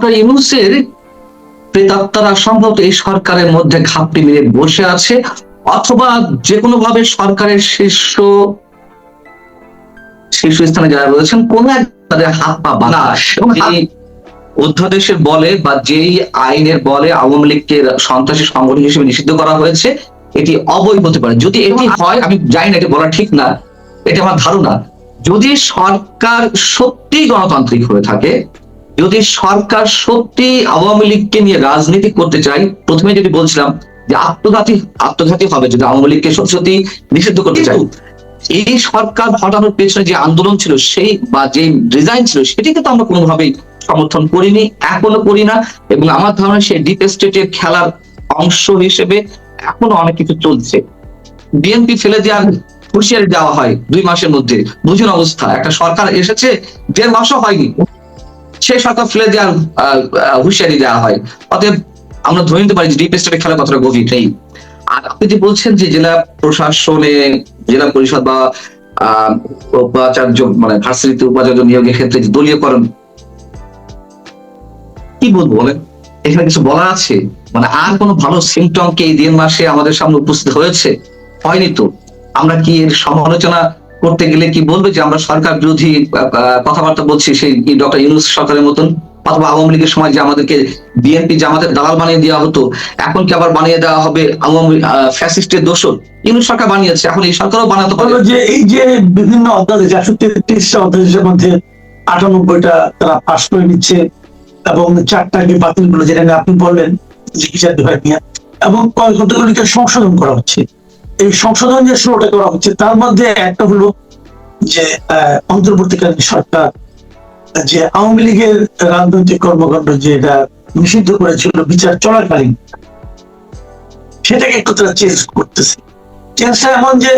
Doctor ইউনূসের প্রেতাত্মারা সম্ভবত এই সরকারের মধ্যে ঘাপটি মেরে বসে আছে, অথবা যে কোনো ভাবে সরকারের শীর্ষস্থানে যারা রয়েছেন কোন এক তাদের হাত পা বাঁধা, এবং অধ্যাদেশের বলে বা যেই আইনের বলে আওয়ামী লীগকে সন্ত্রাসী সংগঠন হিসেবে নিষিদ্ধ করা হয়েছে এটি অবৈধ হতে পারে। যদি এটি হয়, আমি জানি না, এটি বলা ঠিক না, এটা আমার ধারণা, যদি সরকার সত্যি গণতান্ত্রিক হয়ে থাকে, যদি সরকার সত্যি আওয়ামী লীগকে নিয়ে রাজনীতি করতে চায়, প্রথমে যদি বলছিলাম যে আত্মঘাতী হবে যদি আওয়ামী লীগকে সত্যি নিষিদ্ধ করতে চাই, এই সরকার হটানোর পেছনে যে আন্দোলন ছিল সেই বা যে ডিজাইন ছিল সেটি কিন্তু আমরা কোনোভাবেই সমর্থন করিনি, এখনো করি না, এবং আমার ধারণা সেই ডিপ স্টেটের খেলার অংশ হিসেবে এখনো অনেক কিছু চলছে। বিএনপি ফেলে দেওয়ার হুঁশিয়ারি দেওয়া হয় 2 মাসের মধ্যে, বুঝুন অবস্থা, একটা সরকার এসেছে 1.5 মাসও হয়নি, সেই সরকার ফেলে দেওয়ার হুঁশিয়ারি দেওয়া হয়। অতএব আমরা ধরে নিতে পারি যে ডিপ স্টেটের খেলা কতটা গভীর নেই। আর আপনি যে বলছেন যে জেলা প্রশাসনে, জেলা পরিষদ বা উপাচার্য মানে ভার্সিটিতে উপাচার্য নিয়োগের ক্ষেত্রে দলীয়করণ, কি বলবো বলেন, এখানে কিছু বলা আছে? মানে আর কোনো ভালো সিমটম কি এই 1.5 মাসে আমাদের সামনে উপস্থিত হয়েছে? হয়নি তো। আমরা কি এর সমালোচনা করতে গেলে কি বলবে যে আমরা সরকার বিরোধী কথাবার্তা বলছি সেই ডক্টর ইউনূস সরকারের মতন? অথবা আওয়ামী লীগের সময় যে আমাদেরকে বিএনপি জামাতের দালাল বানিয়ে দেওয়া হতো, এখন কি আবার বানিয়ে দেওয়া হবে আওয়ামী ফ্যাসিস্টের দোষর? ইউনূস সরকার বানিয়েছে, এখন এই সরকারও বানাতে পারে। যে এই যে বিভিন্ন অধ্যাদেশ 133টা অধ্যাদেশের মধ্যে 98টা তারা পাশ করে নিচ্ছে, এবং 4টাকে বাতিল করে, যেটা আপনি বললেন চিকিৎসা বিভাগ নিয়ে, এবং কতগুলিকে সংশোধন করা হচ্ছে। এই সংশোধন যে 16টা করা হচ্ছে, তার মধ্যে একটা হলো যে অন্তর্বর্তীকালীন সরকার যে আওয়ামী লীগের রাজনৈতিক কর্মকাণ্ড যেটা নিষিদ্ধ করেছিল বিচার চলাকালীন, সেটাকে একটু তারা চেঞ্জ করতেছে। চেঞ্জটা এমন যে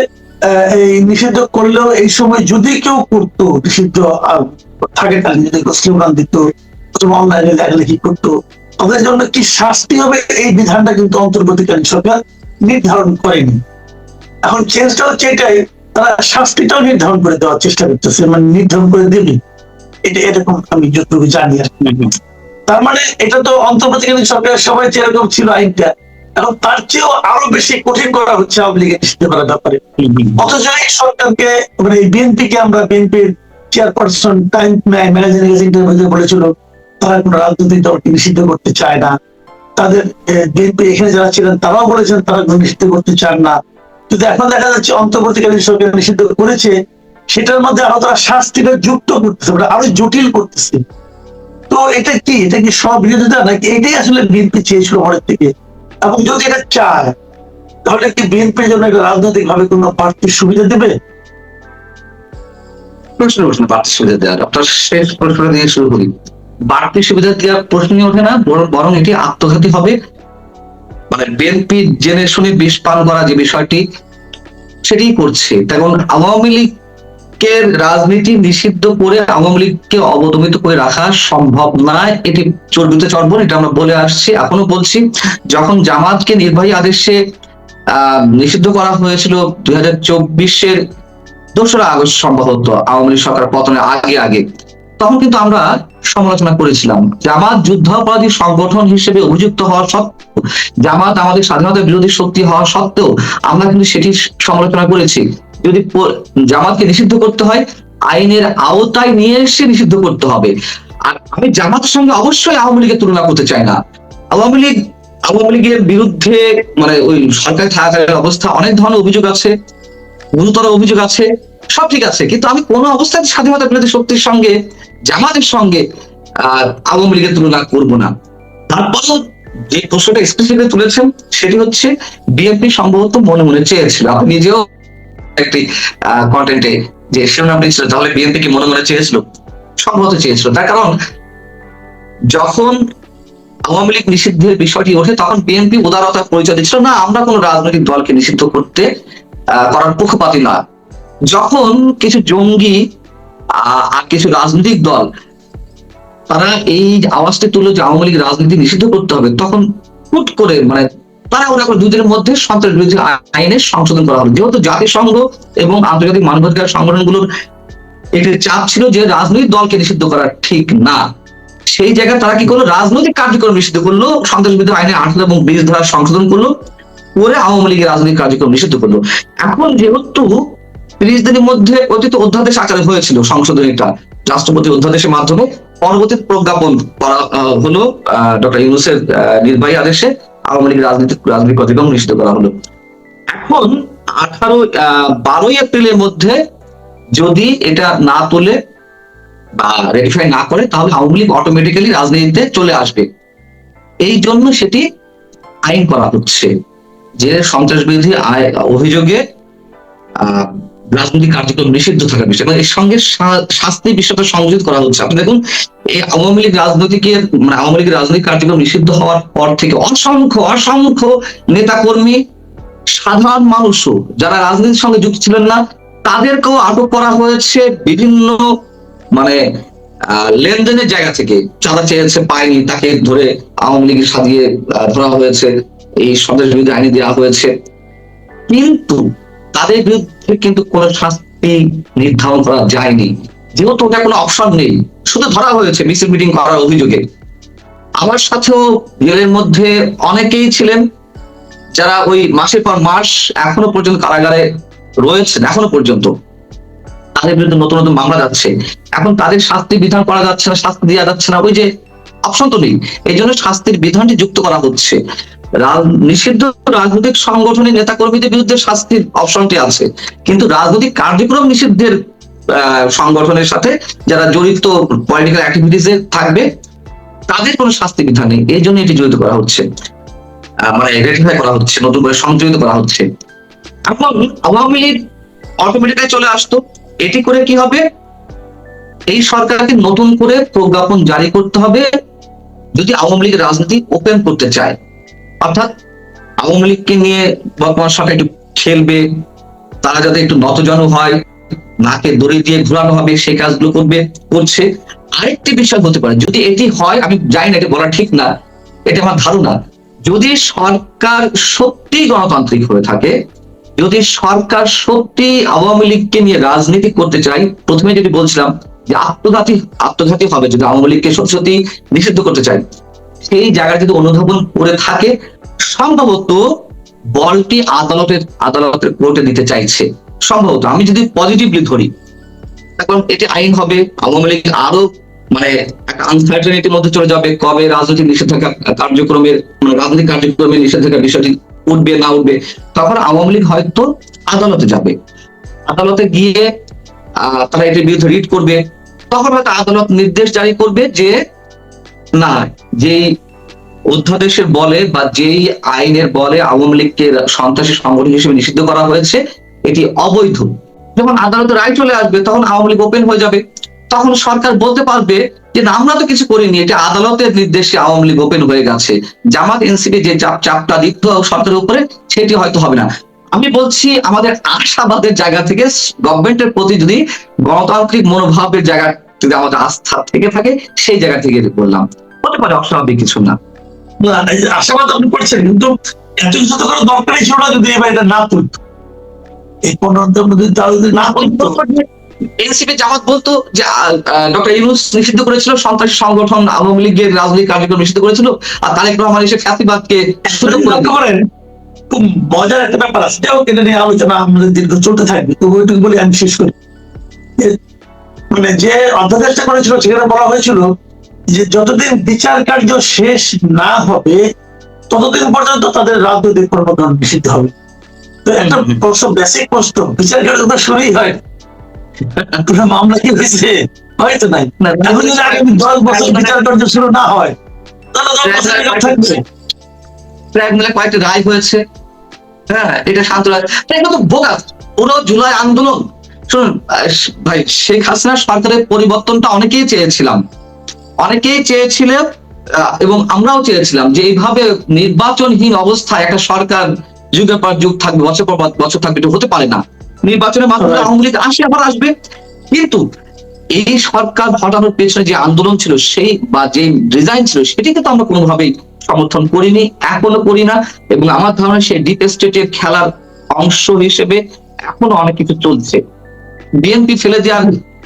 এই নিষিদ্ধ করলেও এই সময় যদি কেউ করতো নিষিদ্ধ থাকাকালীন, যদি স্লোগান দিত অথবা অনলাইনে লেখালেখি করতো, তাদের জন্য কি শাস্তি হবে এই বিধানটা কিন্তু অন্তর্বর্তীকালীন সরকার নির্ধারণ করেনি। এখন চেঞ্জটা হচ্ছে এটাই, তারা শাস্তিটাও নির্ধারণ করে দেওয়ার চেষ্টা করতেছে, মানে নির্ধারণ করে দেবে, এটা এরকম আমি যতটুকু জানি আর কি। তার মানে এটা তো অন্তর্বর্তীকালীন সরকারের সময় যেরকম ছিল আইনটা, এখন তার চেয়েও আরো বেশি কঠিন করা হচ্ছে আওয়ামী লীগের নিষিদ্ধ করার ব্যাপারে। অথচ এই সরকারকে, মানে বিএনপি কে, আমরা বিএনপির চেয়ারপারসন টাইম ম্যাগাজিনের ইন্টারভিউতে বলেছিল তারা কোন রাজনৈতিক দলকে নিষিদ্ধ করতে চায় না। তাদের বিএনপি এখানে যারা ছিলেন তারাও বলেছেন তারা নিষিদ্ধ করতে চান না। কিন্তু এখন দেখা যাচ্ছে অন্তর্বর্তীকালীন সরকার নিষিদ্ধ করেছে, সেটার মধ্যে আরো তারা শাস্তিটা যুক্ত করতেছে, আরো জটিল করতেছে। তো এটা কি, এটা কি সব বিরোধিতা নাকি এটাই আসলে বিএনপি চেয়েছিল মনের থেকে? এবং যদি এটা চায় তাহলে কি বিএনপির জন্য রাজনৈতিক ভাবে কোনো বাড়তি সুবিধা দেবে? প্রশ্ন বাড়তি সুবিধা দেওয়া, ডক্টর শেষ প্রশ্ন দিয়ে শুরু করি। বাড়তি সুবিধা দেওয়ার প্রশ্নই ওঠে না, বরং এটি আত্মঘাতী হবে। মানে বিএনপি জেনে শুনে বিষ পান করা যে বিষয়টি, সেটাই করছে। তখন আওয়ামী লীগের রাজনীতি নিষিদ্ধ করে আওয়ামী লীগকে অবদমিত করে রাখা সম্ভব নয়, এটি চর্বিত চর্বণ, এটা আমরা বলে আসছি, এখনো বলছি। যখন জামাতকে নির্বাহী আদেশে নিষিদ্ধ করা হয়েছিল 2024-এর 2রা আগস্ট সম্ভবত, আওয়ামী লীগ সরকার পতনের আগে, তখন কিন্তু আমরা সমালোচনা করেছিলাম। জামাত যুদ্ধাপরাধী সংগঠন হিসেবে অভিযুক্ত হওয়া সত্ত্বেও, জামাত আমাদের স্বাধীনতা বিরোধী শক্তি হওয়া সত্ত্বেও আমরা কিন্তু সেটি সমালোচনা করেছি। যদি জামাতকে নিষিদ্ধ করতে হয়, আইনের আওতায় নিয়ে এসে নিষিদ্ধ করতে হবে। আর আমি জামাতের সঙ্গে অবশ্যই আওয়ামী লীগের তুলনা করতে চাই না। আওয়ামী লীগের বিরুদ্ধে মানে ওই সরকার থাকাকালীন অবস্থা অনেক ধরনের অভিযোগ আছে, গুরুতর অভিযোগ আছে, সব ঠিক আছে, কিন্তু আমি কোনো অবস্থায় স্বাধীনতা বিরোধী শক্তির সঙ্গে, জামাতের সঙ্গে আওয়ামী লীগের তুলনা করব না। তারপরও যে প্রশ্নটা স্পেসিফিকলি তুলেছেন সেটি হচ্ছে বিএনপি সম্ভবত মনে মনে চেয়েছিল, আপনি নিজেও একটি কন্টেন্টে যে শিরোনাম দিয়েছিল, তাহলে বিএনপি কি মনে মনে চেয়েছিল? সম্ভবত চেয়েছিল। তার কারণ যখন আওয়ামী লীগ নিষিদ্ধের বিষয়টি ওঠে তখন বিএনপি উদারতার পরিচয় দিচ্ছিল না, আমরা কোন রাজনৈতিক দলকে নিষিদ্ধ করার পক্ষপাতী না। যখন কিছু জঙ্গি আর কিছু রাজনৈতিক দল তারা এই আওয়াজটি তুললো যে আওয়ামী লীগ রাজনীতি নিষিদ্ধ করতে হবে, তখন হুট করে মানে তারা ওরা 2 দিনের মধ্যে সন্ত্রাস বিরোধী আইনের সংশোধন করা হবে। যেহেতু জাতিসংঘ এবং আন্তর্জাতিক মানবাধিকার সংগঠনগুলোর একটি চাপ ছিল যে রাজনৈতিক দলকে নিষিদ্ধ করা ঠিক না, সেই জায়গায় তারা কি করলো, রাজনৈতিক কার্যক্রম নিষিদ্ধ করলো, সন্ত্রাসবিরোধী আইনে 18 এবং 20 ধারা সংশোধন করলো, করে আওয়ামী লীগের রাজনৈতিক কার্যক্রম নিষিদ্ধ করলো। এখন যেহেতু 30 দিনের মধ্যে অতীত অধ্যাদেশ আকারে হয়েছিল সংশোধনীটা রাষ্ট্রপতি অধ্যাদেশের মাধ্যমে, পরবর্তী প্রজ্ঞাপন করা হলো ডক্টর ইউনূসের নির্বাহী আদেশে আওয়ামী লীগের রাজনৈতিক কার্যক্রম নিষিদ্ধ করা হলো। এখন 12 এপ্রিলের মধ্যে যদি এটা না তোলে বা রেটিফাই না করে, তাহলে আওয়ামী লীগ অটোমেটিক্যালি রাজনীতিতে চলে আসবে। এই জন্য সেটি আইন করা হচ্ছে যে সন্ত্রাসবিরোধী অভিযোগে রাজনৈতিক কার্যক্রম নিষিদ্ধ থাকার বিষয়, এবং এর সঙ্গে শাস্তি বিষয়টা সংযোজিত করা হচ্ছে। আপনি দেখুন, এই আওয়ামী লীগ আওয়ামী লীগের রাজনৈতিক কার্যক্রম নিষিদ্ধ হওয়ার পর থেকে অসংখ্য নেতাকর্মী, সাধারণ মানুষও যারা রাজনীতির সঙ্গে যুক্ত ছিলেন না, তাদেরকেও আটক করা হয়েছে বিভিন্ন লেনদেনের জায়গা থেকে। চাঁদা চেয়েছে, পায়নি, তাকে ধরে আওয়ামী লীগের সাজিয়ে ধরা হয়েছে, এই সন্ত্রাসবিরোধী আইনে দেওয়া হয়েছে। কিন্তু তাদের বিরুদ্ধে কিন্তু কোনো শাস্তি নির্ধারণ করা যায়নি, যেহেতু ওটা কোনো অপশন নেই, শুধু ধরা হয়েছে মিছিল মিটিং করার অভিযোগে। আমার সাথেও জেলের মধ্যে অনেকেই ছিলেন যারা ওই মাসের পর মাস এখনো পর্যন্ত কারাগারে রয়েছেন, এখনো পর্যন্ত তাদের বিরুদ্ধে নতুন নতুন মামলা যাচ্ছে। এখন তাদের শাস্তি বিধান করা যাচ্ছে না, শাস্তি দেওয়া যাচ্ছে না, ওই যে অপশন তো নেই। এই জন্য শাস্তির বিধানটি যুক্ত করা হচ্ছে। নিষিদ্ধ রাজনৈতিক সংগঠনের নেতা কর্মীদের বিরুদ্ধে শাস্তির অপশনটি আছে, কিন্তু রাজনৈতিক কার্যক্রম নিষিদ্ধের সংগঠনের সাথে যারা জড়িত পলিটিক্যাল অ্যাক্টিভিটিসে থাকবে, তাদের কোনো শাস্তি বিধান নেই। এই জন্য এটি জড়িত করা হচ্ছে, রেটিফাই করা হচ্ছে, নতুন করে সংযোজিত করা হচ্ছে। এখন আওয়ামী লীগ অটোমেটিক্যালি চলে আসতো। এটি করে কি হবে, এই সরকারকে নতুন করে প্রজ্ঞাপন জারি করতে হবে যদি আওয়ামী লীগের রাজনীতি ওপেন করতে চায়। অর্থাৎ আওয়ামী লীগকে নিয়ে বর্তমান সরকার একটু খেলবে, তারা যাতে একটু নতজানু হয়, নাকে দড়ি দিয়ে ঘোরানো হবে, সেই কাজগুলো করছে। আরেকটি বিষয় হতে পারে, যদি এটি হয়, আমি জানি না, এটি বলা ঠিক না, এটা আমার ধারণা, যদি সরকার সত্যি গণতান্ত্রিক হয়ে থাকে, যদি সরকার সত্যি আওয়ামী লীগকে নিয়ে রাজনীতি করতে চায়, প্রথমে যদি বলছিলাম যে আত্মঘাতী হবে যদি আওয়ামী লীগকে সত্যি নিষিদ্ধ করতে চায়, সেই জায়গায় যদি অনুধাবন করে থাকে, সম্ভবত বলটি আদালতের কোর্টে দিতে চাইছে। সম্ভবত, আমি যদি পজিটিভলি ধরি, এখন এটি আইন হবে, আওয়ামী লীগ আরো একটা আনসার্টেনিটির মধ্যে চলে যাবে, কবে রাজনৈতিক নিষেধাজ্ঞা কার্যক্রমের রাজনৈতিক কার্যক্রমের নিষেধাজ্ঞা বিষয়টি উঠবে না উঠবে। তখন আওয়ামী লীগ হয়তো আদালতে যাবে, আদালতে গিয়ে তারা এটির বিরুদ্ধে রিট করবে। তখন হয়তো আদালত নির্দেশ জারি করবে যে না, যেই অধ্যাদেশের বলে বা যেই আইনের বলে আওয়ামী লীগকে সন্ত্রাসী সংগঠন হিসেবে নিষিদ্ধ করা হয়েছে, এটি অবৈধ। যখন আদালতের রায় চলে আসবে, তখন আওয়ামী লীগ ওপেন হয়ে যাবে। তখন সরকার বলতে পারবে যে না, আমরা তো কিছু করিনি, এটা আদালতের নির্দেশে আওয়ামী লীগ ওপেন হয়ে গেছে। জামাত এনসিপি যে চাপটা দিত সরকারের উপরে, সেটি হয়তো হবে না। আমি বলছি, আমাদের আশাবাদের জায়গা থেকে, গভর্নমেন্টের প্রতি যদি গণতান্ত্রিক মনোভাবের জায়গা যদি আমাদের আস্থা থেকে থাকে, সেই জায়গা থেকে বললাম, হতে পারে, অস্বাভাবিক কিছু না। আশাবাদ আপনি করছেন, কিন্তু এত কিছু তো কোনো দরকারই ছিল না যদি এবার এটা না তুলতো। এই 15 দিন না তুলতো, এনসিপি জামাত বলতো যে ডক্টর ইউনূস নিষিদ্ধ করেছিল সন্ত্রাসী সংগঠন, আওয়ামী লীগের রাজনৈতিক কার্যক্রম নিষিদ্ধ করেছিল, আর তারেক রহমান এসে ফ্যাসিবাদকে সুযোগ করে করেন। খুব মজার একটা ব্যাপার আছে, সেটাও কেটে নিয়ে আলোচনা আমাদের দীর্ঘ চলতে থাকবে, তো ওইটুকু বলে আমি শেষ করি। যে অধ্যাদেশটা করেছিল, সেখানে বলা হয়েছিল যে যতদিন বিচার কার্য শেষ না হবে, ততদিন পর্যন্ত তাদের রাজনৈতিক কর্মকাণ্ড নিষিদ্ধ হবে। তো একটা প্রশ্ন, বেসিক প্রশ্ন, বিচার কার্য তো শুরুই হয়, মামলা কি হয়েছে? হয়তো নাই। এখন যদি আগামী 10 বছর বিচার কার্য শুরু না হয়, তাহলে 10 বছর থাকবে। কয়েকটি রায় হয়েছে, হ্যাঁ, এটা শান্ত রায়, এটা তো বোগাস। পুরো জুলাই আন্দোলন, শুনুন ভাই, শেখ হাসিনা সরকারের পরিবর্তনটা অনেকেই চেয়েছিলেন, এবং আমরাও চেয়েছিলাম যে এইভাবে নির্বাচনহীন অবস্থায় একটা সরকার যুগের পর যুগ থাকবে, বছর পর বছর থাকবে, এটা হতে পারে না। নির্বাচনের মাধ্যমে আওয়ামী লীগ আবার আসবে, কিন্তু এই সরকার হটানোর পেছনে যে আন্দোলন ছিল, সেই বা যে ডিজাইন ছিল, সেটিকে তো আমরা কোনোভাবেই সমর্থন করিনি, এখনো করি না। এবং আমার ধারণা সেই ডিপ স্টেটের খেলার অংশ হিসেবে এখনো অনেক কিছু চলছে। বিএনপি ফেলে দেওয়ার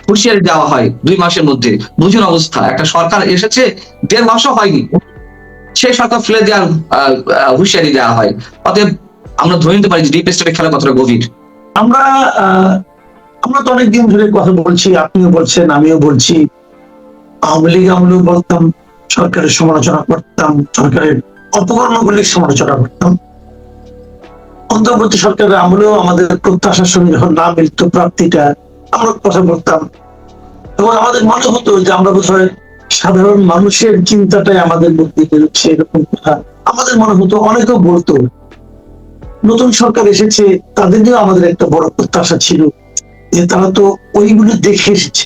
হুঁশিয়ারি দেওয়া হয় 2 মাসের মধ্যে। বুঝুন অবস্থা, একটা সরকার এসেছে 1.5 মাসও হয়নি, সেই সরকার ফেলে দেওয়ার হুঁশিয়ারি দেওয়া হয়। অতএব আমরা ধরে নিতে পারি যে ডিপ স্টেটের খেলা কতটা গভীর। আমরা আমরা তো অনেকদিন ধরে কথা বলছি, আপনিও বলছেন, আমিও বলছি। আওয়ামী লীগ আমলেও বলতাম, সরকারের সমালোচনা করতাম, সরকারের অপকর্মগুলির সমালোচনা করতাম। অন্তর্বর্তী সরকারের আমলেও আমাদের প্রত্যাশার সঙ্গে যখন না মিলত প্রাপ্তিটা, আমরা কথা বলতাম এবং আমাদের মনে হতো যে আমরা বোধহয় সাধারণ মানুষের চিন্তাটাই আমাদের মধ্যে বেরোচ্ছে, এরকম কথা আমাদের মনে হতো। অনেকেও বলতো। নতুন সরকার এসেছে, তাদের নিয়েও আমাদের একটা বড় প্রত্যাশা ছিল যে তারা তো ওইগুলো দেখে এসেছে,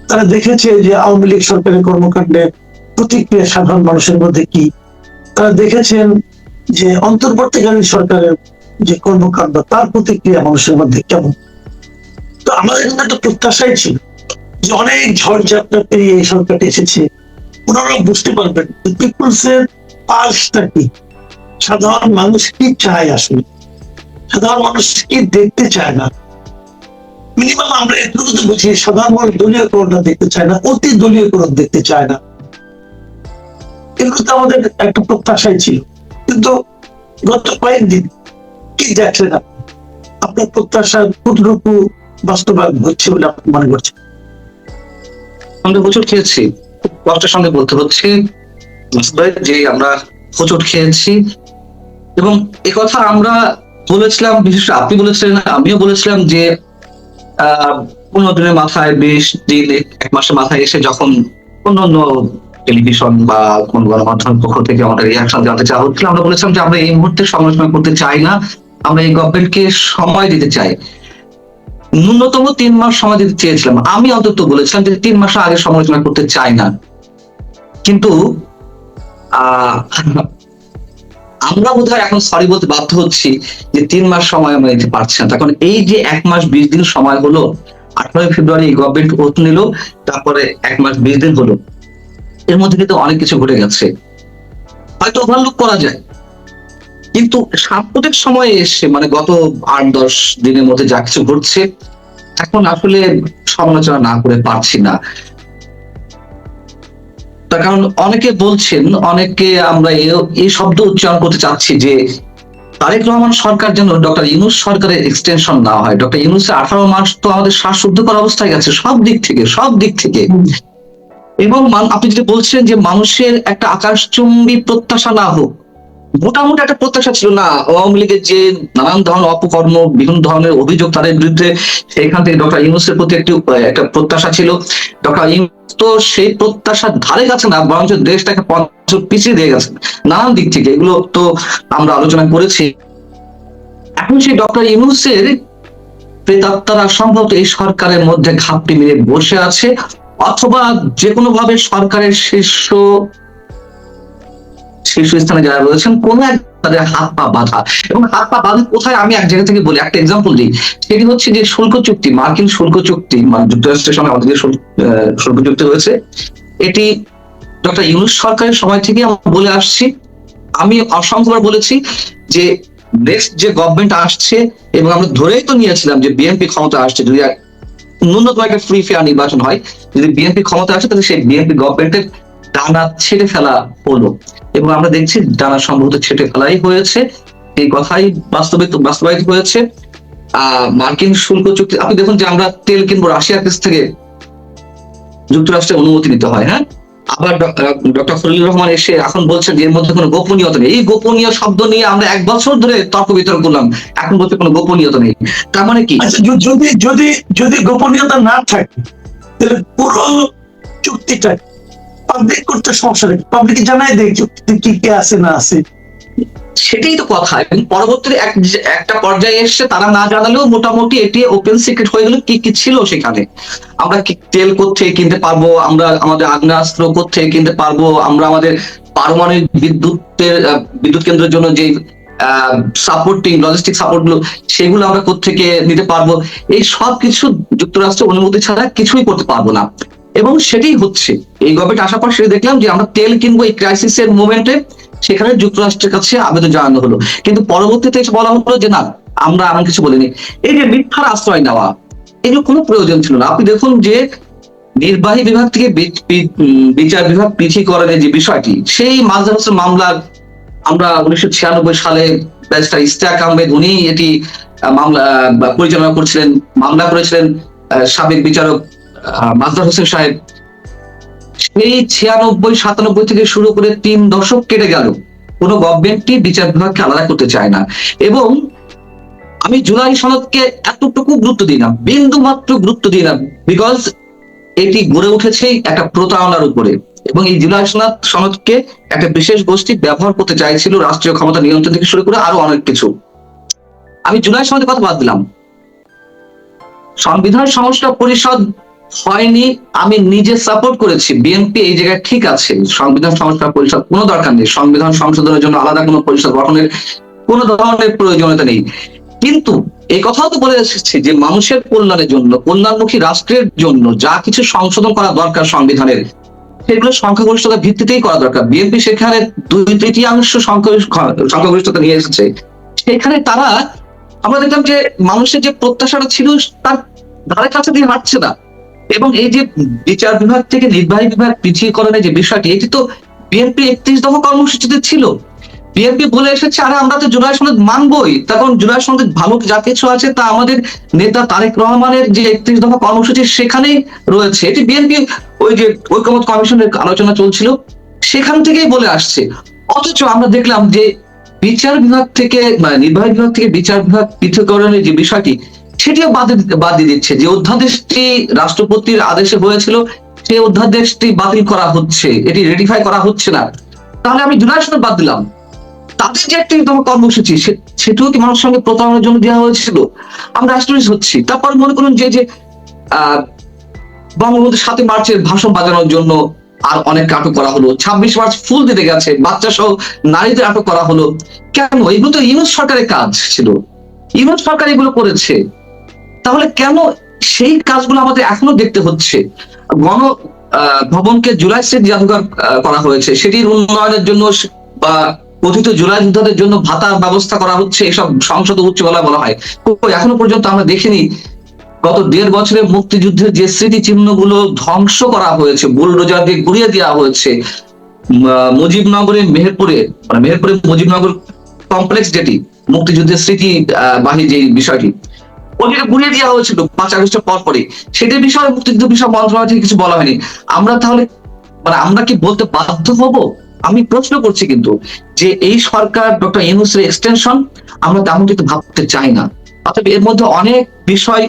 তারা দেখেছে যে আওয়ামী লীগ সরকারের কর্মকাণ্ডের প্রতিক্রিয়া সাধারণ মানুষের মধ্যে কি, তারা দেখেছেন যে অন্তর্বর্তীকালীন সরকারের যে কর্মকাণ্ড তার প্রতিক্রিয়া মানুষের মধ্যে কেমন। তো আমাদের কিন্তু একটা প্রত্যাশাই ছিল যে অনেক ঝড়ঝাপটা পেরিয়ে এই সরকারটা এসেছে, ওনারা বুঝতে পারবেন পিপুলস এর পালসটা কি, সাধারণ মানুষ কি চায়, আসলে সাধারণ মানুষ কি দেখতে চায় না। মিনিমাম আমরা এটুকু তো বুঝি, সাধারণ মানুষ দলীয়করণটা দেখতে চায় না, অতি দলীয়করণ দেখতে চায় না। এগুলো তো আমাদের একটা প্রত্যাশাই ছিল। কিন্তু গত কয়েকদিন কি দেখলেন আপনি? আপনার প্রত্যাশা কতটুকু বাস্তবায়ন হচ্ছে বলে আপনি মনে করছেন? আমরা হোঁচট খেয়েছি, খুব কষ্টের সঙ্গে বলতে হচ্ছে যে আমরা হোঁচট খেয়েছি। এবং কথা আমরা বলেছিলাম, বিশেষ করে আপনি বলেছিলেন, আমিও বলেছিলাম যে 15 দিনের মাথায়, 20 দিন, 1 মাসের মাথায় এসে যখন অন্যান্য টেলিভিশন বা কোন গণমাধ্যমের পক্ষ থেকে আমাদের রিয়াকশন জানতে চাওয়া হচ্ছিল, আমরা বলেছিলাম যে আমরা এই মুহূর্তে সমালোচনা করতে চাই না, আমরা এই গভর্নমেন্টকে সময় দিতে চাই। ন্যূনতম 3 মাস সময় দিতে চেয়েছিলাম। আমি অন্তত বলেছিলাম যে 3 মাস আগে সমালোচনা করতে চাই না। কিন্তু আমরা বোধহয় এখন সরি বলতে বাধ্য হচ্ছি যে 3 মাস সময় আমরা দিতে পারছি না। তখন এই যে 1 মাস 20 দিন সময় হলো, 18 ফেব্রুয়ারি এই গভর্নমেন্ট ওত নিল, তারপরে 1 মাস 20 দিন হলো, এর মধ্যে কিন্তু অনেক কিছু ঘটে গেছে। হয়তো ওভারলুক করা যায়, কিন্তু সাম্প্রতিক সময়ে এসে মানে গত 8-10 দিনের মধ্যে যা কিছু ঘটছে, এখন আসলে সমালোচনা না করে পারছি না। তার কারণ অনেকে বলছেন, অনেকে আমরা এই শব্দ উচ্চারণ করতে চাচ্ছি যে তারেক রহমান সরকার যেন ডক্টর ইউনূস সরকারের এক্সটেনশন না হয়। ডক্টর ইউনূসের 18 মাস তো আমাদের শ্বাসরুদ্ধকর অবস্থায় গেছে সব দিক থেকে। এবং আপনি যেটা বলছেন যে মানুষের একটা আকাশচুম্বী প্রত্যাশা না হোক, মোটামুটি একটা প্রত্যাশা ছিল না আওয়ামী লীগের যে নানান ধরনের অপকর্ম, বিভিন্ন ধরনের অভিযোগ তাদের বিরুদ্ধে, সেখান থেকে ডক্টর ইউনূসের প্রতি একটা প্রত্যাশা ছিল। ডক্টর ইউনূস তো সেই প্রত্যাশার ধারে গেছে না, বরঞ্চ দেশটাকে পিছিয়ে দিয়ে গেছে নানান দিক থেকে। এগুলো তো আমরা আলোচনা করেছি। এখন সেই ডক্টর ইউনূসের প্রেতাত্মারা সম্ভবত এই সরকারের মধ্যে ঘাপটি মেরে বসে আছে, অথবা যে কোনো ভাবে সরকারের শীর্ষস্থানে যারা রয়েছেন কোন এক তাদের হাত পা বাঁধা। এবং হাত পা বাঁধা কোথায়, আমি এক জায়গা থেকে বলি, একটা এক্সাম্পল দিই। সেটি হচ্ছে যে শুল্ক চুক্তি, মার্কিন শুল্ক চুক্তি, মানে যুক্তরাষ্ট্রের সঙ্গে আমাদের যে শুল্ক চুক্তি হয়েছে, এটি ডক্টর ইউনূস সরকারের সময় থেকে আমরা বলে আসছি। আমি অসংখ্যবার বলেছি যে নেক্সট যে গভর্নমেন্ট আসছে, এবং আমরা ধরেই তো নিয়েছিলাম যে বিএনপি ক্ষমতা আসছে, যদি ন্যূনতম একটা ফ্রি ফেয়ার নির্বাচন হয়, যদি বিএনপি ক্ষমতা আসে, তাহলে সেই বিএনপি গভর্নমেন্টের ডানা ছেড়ে ফেলা হলো। এবং আমরা দেখছি ডানা সম্ভবত ছেটে ফেলাই হয়েছে, এই কথাই বাস্তবায়িত হয়েছে। মার্কিন শুল্ক চুক্তি, আপনি দেখুন যে আমরা তেল কিনবো রাশিয়ার কাছ থেকে, যুক্তরাষ্ট্রের অনুমতি নিতে হয়। হ্যাঁ, আবার ডক্টর খলিলুর রহমান এসে এখন বলছেন যে এর মধ্যে কোনো গোপনীয়তা নেই। এই গোপনীয় শব্দ নিয়ে আমরা 1 বছর ধরে তর্ক বিতর্ক করলাম, এখন বলতে কোনো গোপনীয়তা নেই। তার মানে কি? যদি গোপনীয়তা না থাকে, তাহলে পুরো চুক্তিটা পাবলিক করতে সমস্যা নেই, পাবলিক জানাই দেয় চুক্তিতে কি কি আছে না আছে। সেটাই তো কথা। এবং পরবর্তীতে একটা পর্যায়ে এসে তারা না জানালেও মোটামুটি এটি ওপেন সিক্রেট হয়ে গেল কি কি ছিল সেখানে। আমরা তেল কোত্থেকে কিনতে পারবো, আমরা আমাদের আগ্নেয়াস্ত্র কোত্থেকে কিনতে পারবো, আমরা আমাদের পারমাণবিক বিদ্যুৎ কেন্দ্রের জন্য যে সাপোর্টিং লজিস্টিক সাপোর্ট গুলো, সেগুলো আমরা কোত্থেকে নিতে পারবো, এই সব কিছু যুক্তরাষ্ট্রের অনুমতি ছাড়া কিছুই করতে পারবো না। এবং সেটাই হচ্ছে, এই গভর্নমেন্ট আসার পর সেটা দেখলাম যে আমরা তেল কিনবো এই ক্রাইসিসের মোমেন্টে, সেখানে যুক্তরাষ্ট্রের কাছে আবেদন জানানো হলো। কিন্তু পরবর্তীতে এসে বলা হলো যে না, আমরা এমন কিছু বলিনি। এই যে মিথ্যার আশ্রয় নেওয়া, এগুলো কোনো প্রয়োজন ছিল না। আপনি দেখুন যে নির্বাহী বিভাগ থেকে বিচার বিভাগ পৃথকীকরণের যে বিষয়টি, সেই মাজহার হোসেন মামলার আমরা 1996 সালে ব্যারিস্টার ইশতিয়াক আহমেদ উনি এটি মামলা পরিচালনা করছিলেন, মামলা করেছিলেন সাবেক বিচারক মাজহার হোসেন সাহেব। সেই 96-97 থেকে শুরু করে 3 দশক কেটে গেল, কোনো গভর্নমেন্টই বিচার বিভাগকে আলাদা করতে চায় না। এবং আমি জুলাই সনদকে এতটুকু গুরুত্ব দিই না, বিন্দু মাত্র গুরুত্ব দিই না, বিকজ এটি গড়ে উঠেছে একটা প্রতারণার উপরে। এবং এই জুলাই সনদকে একটা বিশেষ গোষ্ঠী ব্যবহার করতে চাইছিল, রাষ্ট্রীয় ক্ষমতা নিয়ন্ত্রণ থেকে শুরু করে আরো অনেক কিছু। আমি জুলাই সনদের কথা বাদ দিলাম, সংবিধান সংস্কার পরিষদ হয়নি, আমি নিজে সাপোর্ট করেছি, বিএনপি এই জায়গায় ঠিক আছে, সংবিধান সংস্কার পরিষদ কোনো দরকার নেই, সংবিধান সংশোধনের জন্য আলাদা কোনো পরিষদ গঠনের কোনো ধরনের প্রয়োজনীয়তা নেই। কিন্তু এই কথাও তো বলে এসেছে যে মানুষের কল্যাণের জন্য, কল্যাণমুখী রাষ্ট্রের জন্য যা কিছু সংশোধন করা দরকার সংবিধানের, সেগুলো সংখ্যাগরিষ্ঠতার ভিত্তিতেই করা দরকার। বিএনপি সেখানে 2/3 সংখ্যাগরিষ্ঠতা নিয়ে এসেছে, সেখানে তারা আমরা দেখলাম যে মানুষের যে প্রত্যাশাটা ছিল তার ধারে কাছে দিয়ে হাঁটছে না। এবং এই যে বিচার বিভাগ থেকে নির্বাহী বিভাগ পৃথকীকরণের যে বিষয়টি, এটি তো বিএনপি 31 দফা কর্মসূচিতে ছিল। বিএনপি বলে এসেছে আরে আমরা তো জুলাই সনদ মানবই, তখন জুলাই সনদ ভালো যা কিছু আছে তা আমাদের নেতা তারেক রহমানের যে 31 দফা কর্মসূচি সেখানেই রয়েছে। এটি বিএনপি ওই যে ঐকমত্য কমিশনের আলোচনা চলছিল সেখান থেকেই বলে আসছে। অথচ আমরা দেখলাম যে বিচার বিভাগ থেকে নির্বাহী বিভাগ থেকে বিচার বিভাগ পৃথকীকরণের যে বিষয়টি, সেটিও বাদ দিয়ে দিচ্ছে। যে অধ্যাদেশটি রাষ্ট্রপতির আদেশে হয়েছিল সেই অধ্যাদেশটি বাতিল করা হচ্ছে, এটি রেটিফাই করা হচ্ছে না। তাহলে আমি জুলাই সনদ বাদ দিলাম, তাদের যে একটি কর্মসূচি সেটিও কি মানুষের সঙ্গে প্রতারণার জন্য দেওয়া হয়েছিল? আমরা আশ্চর্য হচ্ছি। তারপর মনে করুন যে বঙ্গবন্ধু 7 মার্চের ভাষণ বাজানোর জন্য আর অনেক আটক করা হলো, 26 মার্চ ফুল দিতে গেছে বাচ্চা সহ নারীদের আটক করা হলো। কেন? এগুলো তো ইউনূস সরকারের কাজ ছিল, ইউনূস সরকার এগুলো করেছে। তাহলে কেন সেই কাজগুলো আমাদের এখনো দেখতে হচ্ছে? গণ ভবনকে জুলাই স্মৃতি জাদুঘর করা হয়েছে, সেটির উন্নয়নের জন্য বা কথিত জুলাই যোদ্ধাদের জন্য ভাতার ব্যবস্থা করা হচ্ছে, এসব সংসদ উচ্চ গলায় বলা হয়। এখনো পর্যন্ত আমরা দেখিনি গত 1.5 বছরে মুক্তিযুদ্ধের যে স্মৃতিচিহ্নগুলো ধ্বংস করা হয়েছে, বুলডোজার দিয়ে গুড়িয়ে দেওয়া হয়েছে। মুজিবনগরে মেহেরপুরে মুজিবনগর কমপ্লেক্স, যেটি মুক্তিযুদ্ধের স্মৃতি বাহী যে বিষয়টি, ওইটা গুড়িয়ে দেওয়া হয়েছিল 5 আগস্টের পরে, সেটার বিষয়ে মুক্তিযুদ্ধ বিষয় মন্ত্রণালয় থেকে কিছু বলা হয়নি। আমরা তাহলে আমরা কি বলতে বাধ্য হব? আমি প্রশ্ন করছি কিন্তু যে এই সরকার ডক্টর ইউনূসের এক্সটেনশন, আমরা তেমন কিন্তু ভাবতে চাই না। অতএব এর মধ্যে অনেক বিষয়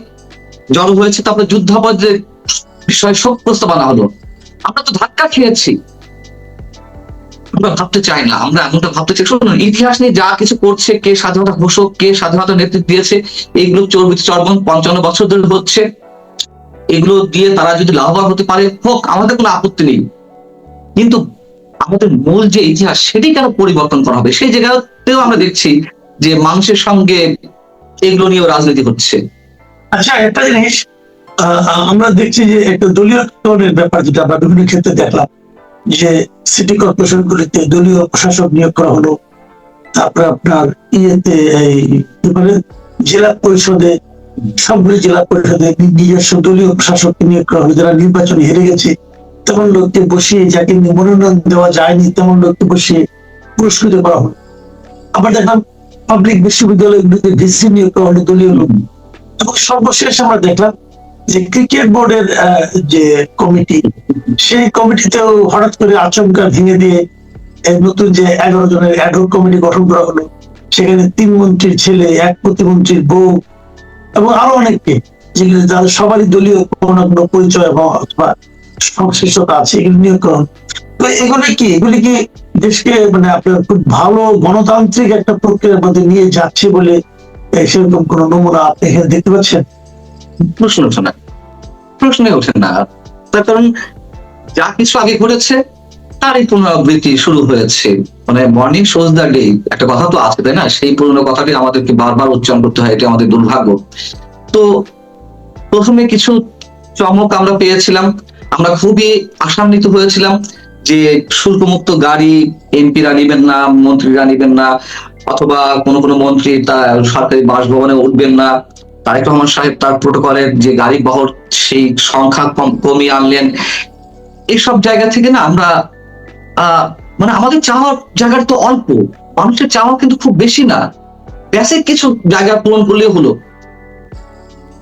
জড়ো হয়েছে। তারপরে যুদ্ধাপরাধের বিষয় শোক প্রস্তাবনা হলো, আমরা তো ধাক্কা খেয়েছি, আমরা ভাবতে চাই না, আমরা এমনটা ভাবতে চাই। শুনুন, ইতিহাস নিয়ে যা কিছু করছে, কে স্বাধীনতা ঘোষক, কে স্বাধীনতা নেতৃত্ব দিয়েছে, এগুলো চর্বিত চর্বণ 55 বছর ধরে হচ্ছে। এগুলো দিয়ে তারা যদি লাভবান হতে পারে হোক, আমাদের কোনো আপত্তি নেই। কিন্তু আমাদের মূল যে ইতিহাস, সেটি কেন পরিবর্তন করা হবে? সেই জায়গাতেও আমরা দেখছি যে মানুষের সঙ্গে এগুলো নিয়েও রাজনীতি হচ্ছে। আচ্ছা, একটা জিনিস আমরা দেখছি যে একটা দলীয়করণের ব্যাপার, যেটা আমরা বিভিন্ন ক্ষেত্রে দেখলাম, যে সিটি কর্পোরেশন গুলিতে দলীয় প্রশাসক নিয়োগ করা হলো। তারপরে আপনার জেলা পরিষদে, সবগুলি জেলা পরিষদে নিজস্ব দলীয় প্রশাসক নিয়োগ করা হলো, যারা নির্বাচনে হেরে গেছে তেমন লোককে বসিয়ে, যাকে মনোনয়ন দেওয়া যায়নি তেমন লোককে বসিয়ে পুরস্কৃত করা হলো। আবার দেখলাম পাবলিক বিশ্ববিদ্যালয়গুলিতে ভিসি নিয়োগ করা হলো দলীয় লোক। এবং সর্বশেষ আমরা দেখলাম যে ক্রিকেট বোর্ডের যে কমিটি, সেই কমিটিতেও হঠাৎ করে আচমকা ভেঙে দিয়ে নতুন যে 11 জনের অ্যাডহক কমিটি গঠন করা হলো, সেখানে 3 মন্ত্রীর ছেলে, 1 প্রতিমন্ত্রীর বউ এবং আরো অনেককে, যেগুলো যাদের সবারই দলীয় কোনো না কোনো পরিচয় এবং অথবা সংশ্লিষ্টতা আছে, এগুলো নিয়োগ করা হলো। তো এগুলি কি দেশকে আপনার খুব ভালো গণতান্ত্রিক একটা প্রক্রিয়ার মধ্যে নিয়ে যাচ্ছে বলে সেরকম কোন নমুনা আপনি এখানে দেখতে পাচ্ছেন? প্রশ্নে ওঠে না। তার কারণ যা কিছু আগে ঘটেছে তারই পুনরাবৃত্তি শুরু হয়েছে। মর্নিং শোজ দ্য ডে একটা কথা তো আছে, তাই না? সেই পুরনো কথাটি আমাদেরকে বারবার উচ্চারণ করতে হয়, এটা আমাদের দুর্ভাগ্য। তো প্রথমে কিছু চমক আমরা পেয়েছিলাম, আমরা খুবই আশান্বিত হয়েছিলাম যে শুল্কমুক্ত গাড়ি এমপিরা নিবেন না, মন্ত্রীরা নিবেন না, অথবা কোনো কোনো মন্ত্রী তার সরকারি বাসভবনে উঠবেন না, তারেক রহমান সাহেব তার প্রোটোকলের যে গাড়ি বহর সেই সংখ্যা কমিয়ে আনলেন। এইসব জায়গা থেকে না আমরা মানে আমাদের চাওয়ার জায়গাটা তো অল্প, মানুষের চাওয়া কিন্তু খুব বেশি না, বেসিক কিছু জায়গা পূরণ করলে হলো।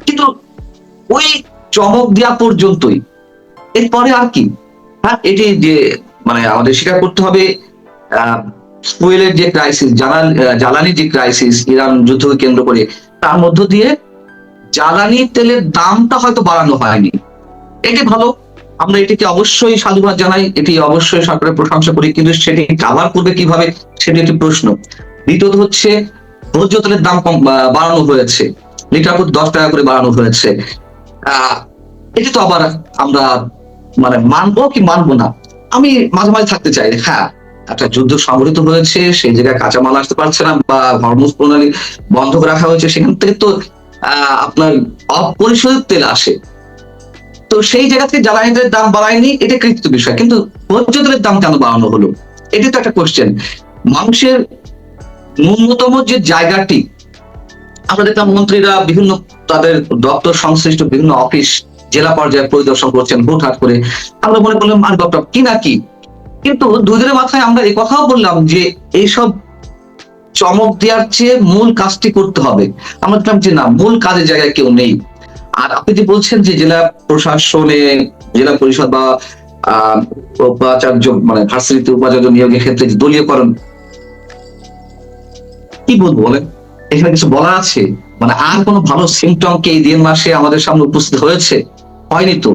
কিন্তু ওই চমক দেওয়া পর্যন্তই, এরপরে আর কি? হ্যাঁ, এটি যে মানে আমাদের স্বীকার করতে হবে ফুয়েলের যে ক্রাইসিস, জ্বালানির যে ক্রাইসিস ইরান যুদ্ধকে কেন্দ্র করে, তার মধ্য দিয়ে জ্বালানি তেলের দামটা হয়তো বাড়ানো হয়নি। এটি ভালো, আমরা এটিকে অবশ্যই সাধুবাদ জানাই, এটি অবশ্যই সরকারের প্রশংসা করি, কিন্তু সেটি কাভার করবে কিভাবে সেটি একটি প্রশ্ন। দ্বিতীয়ত হচ্ছে ভোজ্য তেলের দাম বাড়ানো হয়েছে, লিটার প্রতি 10 টাকা করে বাড়ানো হয়েছে। এটি তো আবার আমরা মানে মানবো কি মানবো না, আমি মাঝে মাঝে থাকতে চাই। হ্যাঁ, একটা যুদ্ধ সংঘটিত হয়েছে, সেই জায়গায় কাঁচামাল আসতে পারছে না বা হরমুজ প্রণালী বন্ধ রাখা হয়েছে, সেখান থেকে তো আপনার অপরিশোধিত তেল আসে। তো সেই জায়গা থেকে জ্বালানি তেলের দাম বাড়ায়নি, এটা কৃতিত্ব বিষয়, কিন্তু ভোজ্য তেলের দাম কেন বাড়ানো হলো, এটি তো একটা কোশ্চেন। মানুষের ন্যূনতম যে জায়গাটি, আমরা দেখলাম মন্ত্রীরা বিভিন্ন তাদের দপ্তর সংশ্লিষ্ট বিভিন্ন অফিস জেলা পর্যায়ে পরিদর্শন করছেন হুটহাট করে, আমরা মনে করলাম আর ডক্টর কি না কি, কিন্তু দুদিনের মাথায় আমরা এই কথাও বললাম যে এইসব চমক দেওয়ার চেয়ে মূল কাজটি করতে হবে। আমরা দেখলাম যে না, মূল কাজের জায়গায় কেউ নেই। আর আপনি যে বলছেন যে জেলা প্রশাসনে, জেলা পরিষদ বা উপাচার্য মানে ভার্সিটিতে উপাচার্য নিয়োগের ক্ষেত্রে যে দলীয়করণ, কি বলবো বলেন, এখানে কিছু বলা আছে? মানে আর কোনো ভালো সিমটম কি এই 3 মাসে আমাদের সামনে উপস্থিত হয়েছে? হয়নি তো।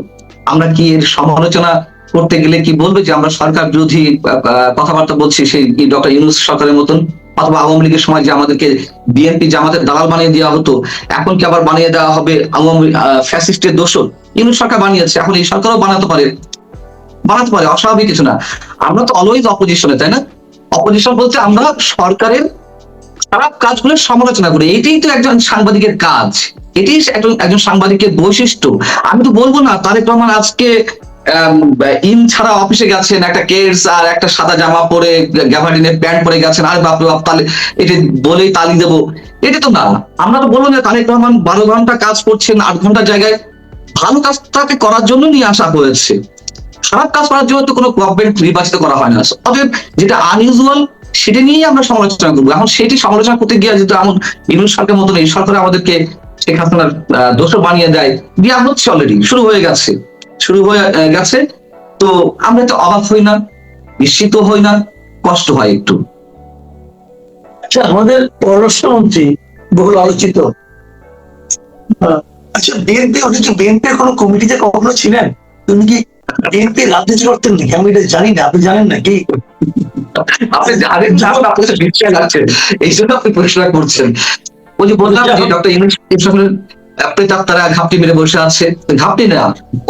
আমরা কি এর সমালোচনা করতে গেলে কি বলবে যে আমরা সরকার বিরোধী কথাবার্তা বলছি, সেই ডক্টর ইউনূস সরকারের মতন? অথবা আওয়ামী লীগের সময় যে আমাদেরকে বিএনপি জামাতের দালাল বানিয়ে দেওয়া হতো, এখন কি আবার বানিয়ে দেওয়া হবে আওয়ামী ফ্যাসিস্টের দোষর? ইউনূস সরকার বানিয়েছে, এখন এই সরকারও বানাতে পারে, অস্বাভাবিক কিছু না। আমরা তো অলওয়েজ অপোজিশনে, তাই না? অপোজিশন বলতে আমরা সরকারের খারাপ কাজগুলোর সমালোচনা করি, এটাই তো একজন সাংবাদিকের কাজ, এটি একজন সাংবাদিকের বৈশিষ্ট্য। আমি তো বলবো না তারেক রহমান আজকে ইন ছাড়া অফিসে গেছেন, একটা কেডস আর একটা সাদা জামা পরে গ্যাভার্ডিনের প্যান্ট পরে গেছেন, আরে বাপরে বাপ তাহলে এটি বলেই তালি দেবো, এটা তো না। আমরা তো বলবো না তারেক রহমান 12 ঘন্টা কাজ করছেন, 8 ঘন্টার জায়গায় ভালো কাজটাকে করার জন্য নিয়ে আসা হয়েছে, খারাপ কাজ করার জন্য তো কোনো গভর্নমেন্ট নির্বাচিত করা হয় না। অতএব যেটা আনইউজুয়াল সেটা নিয়েই আমরা সমালোচনা করবো। এখন সেটি সমালোচনা করতে গিয়ে যেহেতু এমন ইউনূস সরকারের মতন এই সরকার আমাদেরকে শেখ হাসিনার দোষর বানিয়ে দেয়া হচ্ছে, অলরেডি শুরু হয়ে গেছে। তো আমরা তো অবাক হই না, বিস্মিত হই না, কষ্ট হয় একটু। আচ্ছা, আমাদের পররাষ্ট্রমন্ত্রী বহুল আলোচিত, আচ্ছা বিএনপি, উনি কি বিএনপির কোনো কমিটিতে কখনো ছিলেন? তুমি কি বিএনপি রাজনীতি করতেন নাকি? আমি এটা জানি না, আপনি জানেন নাকি? আপনি জানেন না, আপনার কাছে বিশ্বাস আছে, এই জন্য আপনি প্রশ্ন করছেন। ওই যে বললাম যে ডক্টর ইউনূস তারা ঘাপটি মেরে বসে আছে, ঘাপটি না,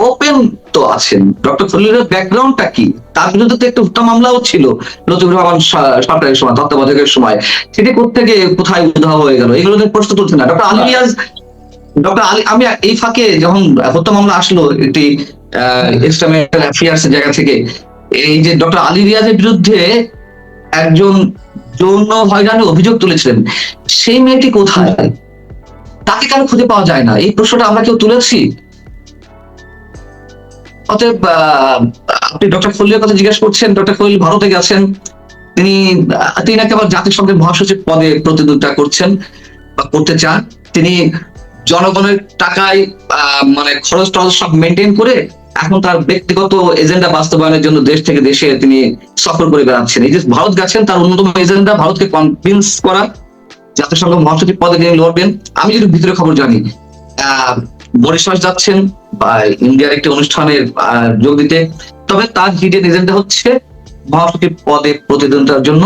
ওপেন তো আছেন। ডক্টর খলিলের ব্যাকগ্রাউন্ডটা কি? তার বিরুদ্ধে তো একটা হত্যা মামলাও ছিল লতিফুর রহমান সরকারের সময়, তত্ত্বাবধায়কের সময়, সেটি কোত্থেকে কোথায় উধাও হয়ে গেল, এগুলো প্রশ্ন তুলছে না ডক্টর আলী রিয়াজ। আমি এই ফাঁকে যখন হত্যা মামলা আসলো একটি এক্সট্রামেরিটাল অ্যাফেয়ার্স এর জায়গা থেকে, এই যে ডক্টর আলী রিয়াজের বিরুদ্ধে একজন যৌন হয়রানির অভিযোগ তুলেছিলেন, সেই মেয়েটি কোথায়? তাকে কেন খুঁজে পাওয়া যায় না? এই প্রশ্নটা আমরা কেউ তুলেছি? অতএব আপনি ডক্টর খলিলের কথা জিজ্ঞেস করছেন, ডক্টর খলিল ভারতে গেছেন, তিনি নাকি আবার জাতিসংঘের মহাসচিব পদে প্রতিদ্বন্দ্বিতা করছেন বা করতে চান। তিনি জনগণের টাকায় মানে খরচ টরচ সব মেনটেন করে এখন তার ব্যক্তিগত এজেন্ডা বাস্তবায়নের জন্য দেশ থেকে দেশে তিনি সফর করে বেড়াচ্ছেন। এই যে ভারত গেছেন, তার অন্যতম এজেন্ডা ভারতকে কনভিন্স করা জাতিসংঘ মহাসচিব পদে তিনি লড়বেন। আমি যদি ভিতরে খবর জানি, মরিশাস যাচ্ছেন বা ইন্ডিয়ার একটি অনুষ্ঠানে যোগ দিতে, তবে তার হিডেন এজেন্ডা হচ্ছে মহাসচিব পদে প্রতিদ্বন্দ্বিতার জন্য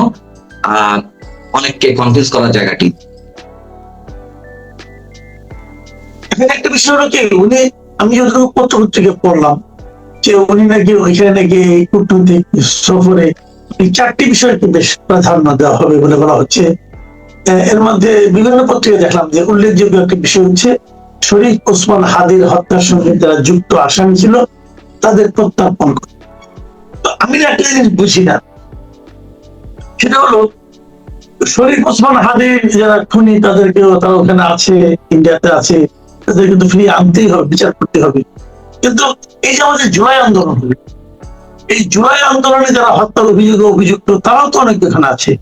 অনেককে কনভিন্স করার জায়গাটি। একটা বিষয় হলো কি, উনি, আমি যতটুকু পত্রপত্রিকা পড়লাম যে উনি নাকি ওইখানে নাকি কূটনৈতিক সফরে 4টি বিষয়কে বেশ প্রাধান্য দেওয়া হবে বলে বলা হচ্ছে। এর মধ্যে বিভিন্ন পত্রিকা দেখলাম যে উল্লেখযোগ্য একটা বিষয় হচ্ছে শরীফ ওসমান হাদির হত্যার সঙ্গে যারা যুক্ত আসামি ছিল তাদের প্রত্যর্পণ করা। আমি একটা জিনিস বুঝি না, সেটা হলো শরীফ ওসমান হাদি যারা খুনি তাদেরকেও, তারা ওখানে আছে, ইন্ডিয়াতে আছে, তাদের কিন্তু ফিরিয়ে আনতেই হবে, বিচার করতে হবে। কিন্তু এই যে আমাদের জুলাই আন্দোলন হলো, এই জুলাই আন্দোলনে যারা হত্যার অভিযোগে অভিযুক্ত তারাও তো অনেক এখানে আছে।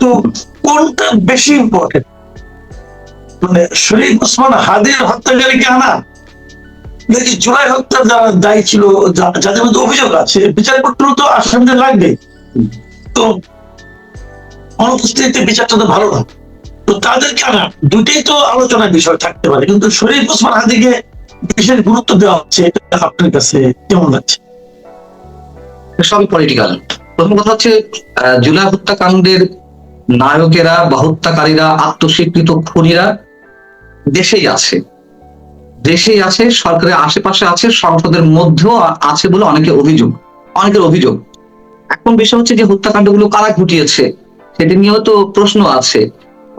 তো কোনটা বেশি ইম্পর্টেন্ট, মানে শরীফ ওসমান হাদির হত্যাকারীকে আনা, নাকি জুলাই হত্যার যারা দায়ী ছিল, যাদের মধ্যে অভিযোগ আছে, বিচার করতে হলে তো আসামিদের লাগবে। তো অনুপস্থিতিতে বিচারটা তো ভালো না, তো তাদেরকে আনা, দুটেই তো আলোচনার বিষয় থাকতে পারে। কিন্তু শরীফ ওসমান হাদিকে বিশেষ গুরুত্ব দেওয়া হচ্ছে, এটা আপনার কাছে কেমন লাগছে? সবই পলিটিক্যাল। প্রথম কথা হচ্ছে জুলাই হত্যাকাণ্ডের নায়কেরা বা হত্যাকারীরা, আত্মস্বীকৃত খুনিরা দেশেই আছে, দেশেই আছে, সরকারের আশেপাশে আছে, সংসদের মধ্যেও আছে বলে অনেকের অভিযোগ। এখন বিষয় হচ্ছে যে হত্যাকাণ্ডগুলো কারা ঘটিয়েছে সেটা নিয়েও তো প্রশ্ন আছে।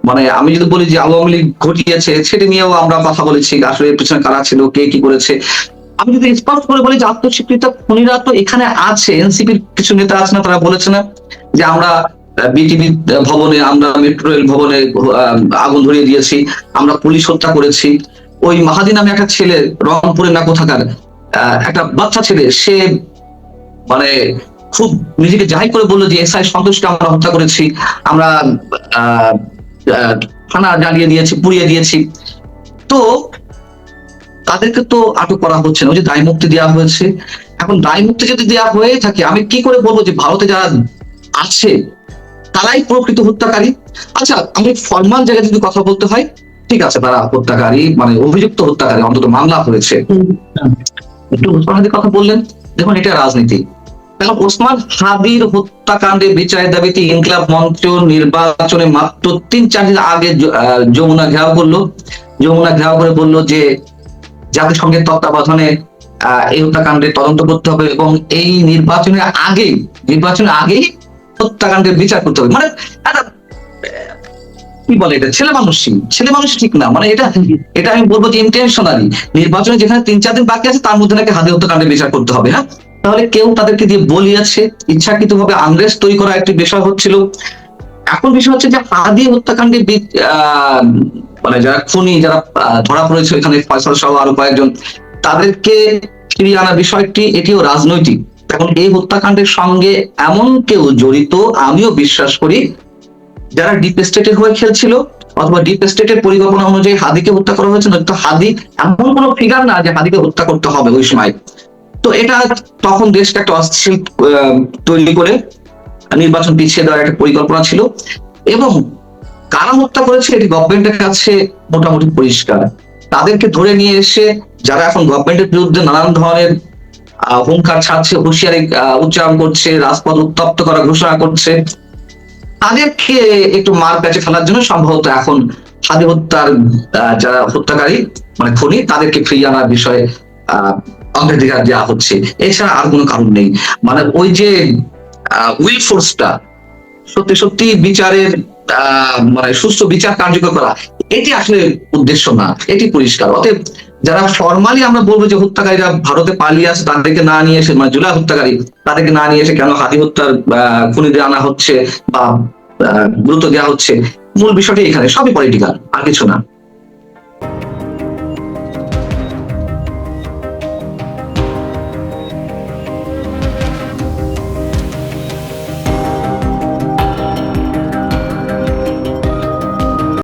মানে আমি যদি বলি যে আওয়ামী লীগ ঘটিয়েছে, সেটা নিয়েও আমরা কথা বলেছি, আসলে এর পিছনে কারা ছিল, কে কি করেছে। আমি যদি স্পষ্ট করে বলি যে আত্মস্বীকৃত খুনিরা তো এখানে আছে, এনসিপির কিছু নেতা আছে না, তারা বলেছে না যে আমরা বিটিভি ভবনে, আমরা মেট্রো রেল ভবনে আগুন ধরিয়ে দিয়েছি, আমরা পুলিশ হত্যা করেছি। ওই মাহাদি নামে একটা ছেলে, রংপুরে না কোথাকার একটা বাচ্চা ছেলে, সে মানে খুব নিজেকে জাহির করে বললো যে এসআই সন্তোষকে আমরা হত্যা করেছি, আমরা থানা জ্বালিয়ে দিয়েছি, পুড়িয়ে দিয়েছি। তো তাদেরকে তো আটক করা হচ্ছে না, ওই যে দায় মুক্তি দেওয়া হয়েছে। এখন দায় মুক্তি যদি দেওয়া হয়ে থাকে, আমি কি করে বলবো যে ভারতে যারা আছে তারাই প্রকৃত হত্যাকারী? আচ্ছা, আমি ফর্মাল জায়গায় যদি কথা বলতে হয়, ঠিক আছে, তারা হত্যাকারী, মানে অভিযুক্ত হত্যাকারী, অন্তত মামলা হয়েছে। একটু ওসমান হাদির কথা বললেন, দেখুন এটা রাজনীতি। কারণ ওসমান হাদির হত্যাকাণ্ডে বিচারের দাবিতে ইনকিলাব মঞ্চ নির্বাচনে মাত্র 3-4 দিন আগে যমুনা ঘেরাও করে বললো যে জাতিসংঘের তত্ত্বাবধানে এই হত্যাকাণ্ডের তদন্ত করতে হবে এবং এই নির্বাচনের আগেই হত্যাকাণ্ডের বিচার করতে হবে। মানে কি বলে এটা, ছেলে মানুষ ঠিক না। মানে এটা আমি বলবো যে ইন্টেনশনালি নির্বাচনে যেখানে 3-4 দিন বাকি আছে তার মধ্যে নাকি হাদি হত্যাকাণ্ডের বিচার করতে হবে। হ্যাঁ, তাহলে কেউ তাদেরকে দিয়ে বলিয়েছে, ইচ্ছাকৃতভাবে আনরেস্ট তৈরি করা একটি বিষয় হচ্ছিল। এখন বিষয় হচ্ছে যে হাদি হত্যাকাণ্ডে মানে যারা খুনি, যারা ধরা পড়েছে এখানে, ফয়সাল সহ আরো কয়েকজন, তাদেরকে ফিরিয়ে আনার বিষয়টি এটিও রাজনৈতিক। এখন এই হত্যাকাণ্ডের সঙ্গে এমন কেউ জড়িত, আমিও বিশ্বাস করি, যারা ডিপ স্টেটের হয়ে খেলছিল অথবা ডিপ স্টেটের পরিকল্পনা অনুযায়ী হাদিকে হত্যা করা হয়েছে। নয়তো হাদি এমন কোনো ফিগার না যে হাদিকে হত্যা করতে হবে ওই সময়। তো এটা তখন দেশকে একটা অস্থির তৈরি করে নির্বাচন পিছিয়ে দেওয়ার একটা পরিকল্পনা ছিল। এবং কারা হত্যা করেছে এটি গভর্নমেন্টের কাছে মোটামুটি পরিষ্কার। তাদেরকে ধরে নিয়ে এসে যারা এখন গভর্নমেন্টের বিরুদ্ধে নানান ধরনের হুঙ্কার ছাড়ছে, হুঁশিয়ারি উচ্চারণ করছে, রাজপথ উত্তপ্ত করা ঘোষণা করছে, তাদেরকে একটু মার প্যাচে ফেলার জন্য সম্ভবত এখন হাদি হত্যার যারা হত্যাকারী, মানে খুনি, তাদেরকে ফিরিয়ে আনার বিষয়ে অগ্রাধিকার দেওয়া হচ্ছে। এছাড়া আর কোনো কারণ নেই। মানে ওই যে উইল ফোর্সটা সত্যি বিচারের মানে সুষ্ঠু বিচার কার্যকর করা, এটি আসলে উদ্দেশ্য না, এটি পরিষ্কার। অতএব যারা ফর্মালি আমরা বলবো যে হত্যাকারীরা ভারতে পালিয়ে আসে, তাদেরকে না নিয়ে এসে, মানে জুলাই হত্যাকারী, তাদেরকে না নিয়ে এসে কেন হাদি হত্যার খুনিদের আনা হচ্ছে বা গুরুত্ব দেওয়া হচ্ছে, মূল বিষয়টি এখানে, সবই পলিটিক্যাল, আর কিছু না।